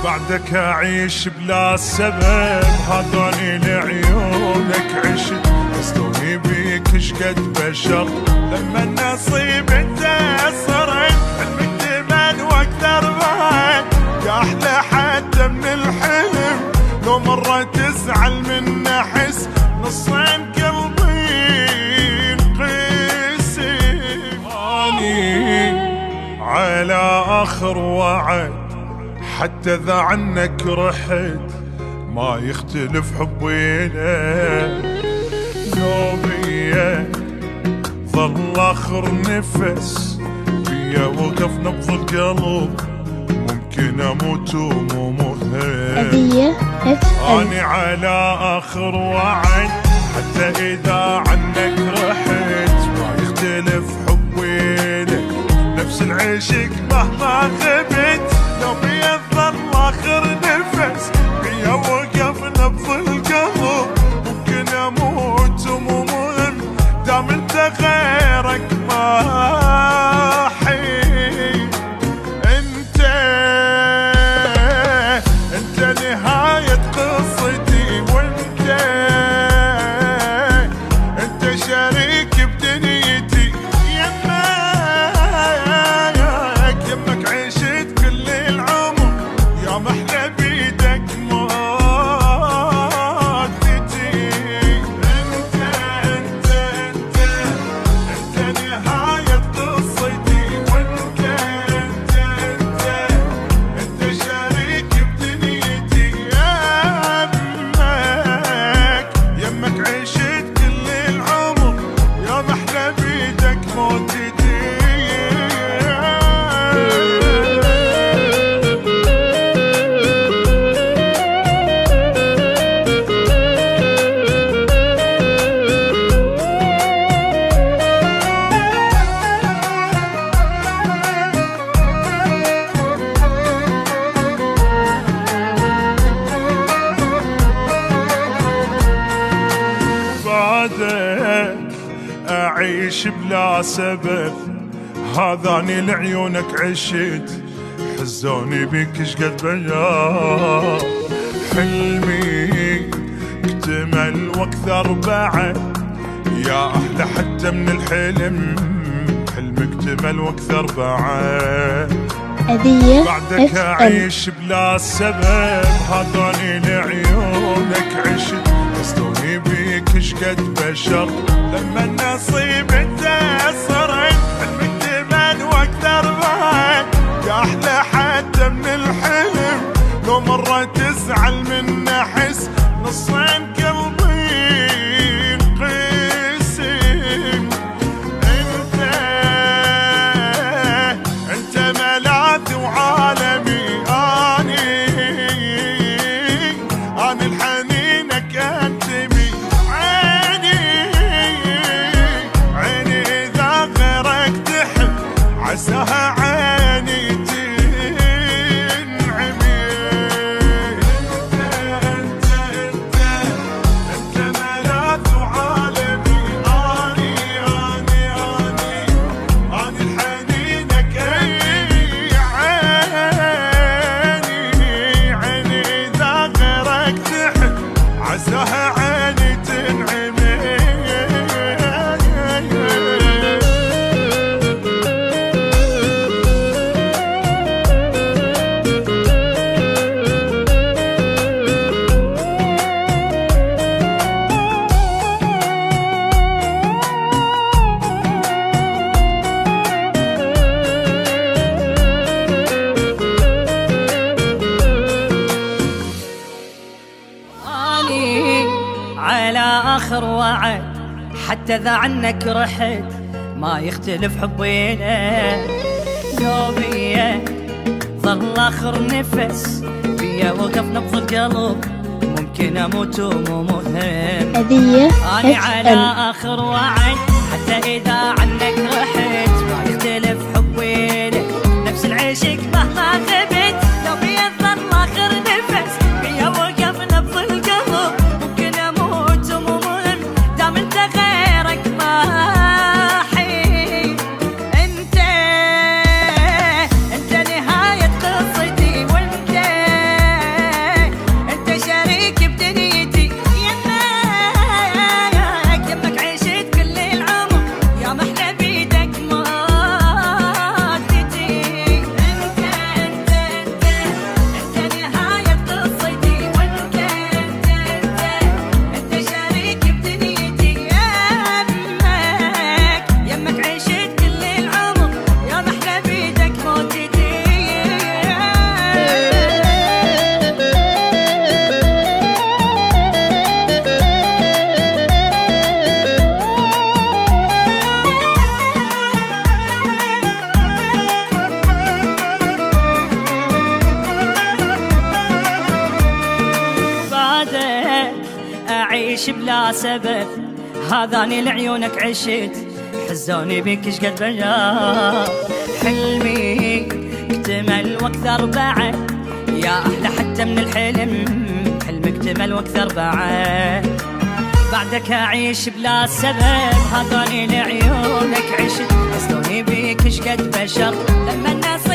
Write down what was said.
بعدك أعيش بلا سبب، هذاني لعيونك عشت، قصدوني بيك شقد بشر، لما النصيب انتصرت حلمك تمن واكثر بعد، يا أحلى حتى من الحلم، لو مرة تزعل من أحس نصين قلبي انقسم. أني على آخر وعد حتى ذا عنك رحت، ما يختلف حبي لك، ذوبية ظل آخر نفس بيا وقف نبض القلب، ممكن أموت ومو مهم. أنا على آخر وعد حتى إذا عنك رحت، ما يختلف حبي لك، نفس العشق مهما غبت، لو بيا ظل آخر نفس بيا وقف نبض القلب، ممكن أموت ومو مهم، دام انت غيرك ما حي. انت نهاية قصتي، انت شريك بدنيتي، يمك عشت كل العمر، يا محلى بيدك موتتي. انت نهاية قصتي، انت شريك بدنيتي، يمك عشت كل العمر، يا محلى بيدك موتتي. بعدك أعيش بلا سبب، هذاني لعيونك عشت، حزوني بيك شقد بيا، حلمي اكتمل واكثر بعد، يا أحلى حتى من الحلم، حلمك اكتمل واكثر بعد. بعدك أعيش بلا سبب، هذاني لعيونك عشت، قصدوني بيك شقد بشر، لما النصيب انتصرت حلمك تمن واكثر بعد، يا أحلى حتى من الحلم، لو مرة تزعل من أحس نصين قلبي انقسم. انت ملاذي وعالمي، أني الحنينك أنتمي، عيني إذا غيرك تحب عساها عيني تنعمي. انت ملاذ وعالمي، أني الحنينك عيني إذا غيرك تحب عساها عيني تنعمي. على آخر وعد حتى ذا عنك رحت، ما يختلف حبي لك، يومية ظل آخر نفس بيا وقف نبض القلب، ممكن أموت ومو مهم. أنا على آخر وعد حتى إذا عنك رحت، ما يختلف حبي لك، نفس العشق مهما غبت، لو بيا ظل آخر نفس بيا وقف نبض القلب، ممكن أموت ومو مهم، دام انت غيرك ما حي. انت نهاية قصتي، أعيش بلا سبب، هذاني لعيونك عشت، حزوني بيك ايش قد بجا. حلمي اكتمل واكثر بعد، يا احلى حتى من الحلم، حلمي اكتمل واكثر بعد. بعدك اعيش بلا سبب، هذاني لعيونك عشت، حزوني بيك ايش قد بشر. لما الناس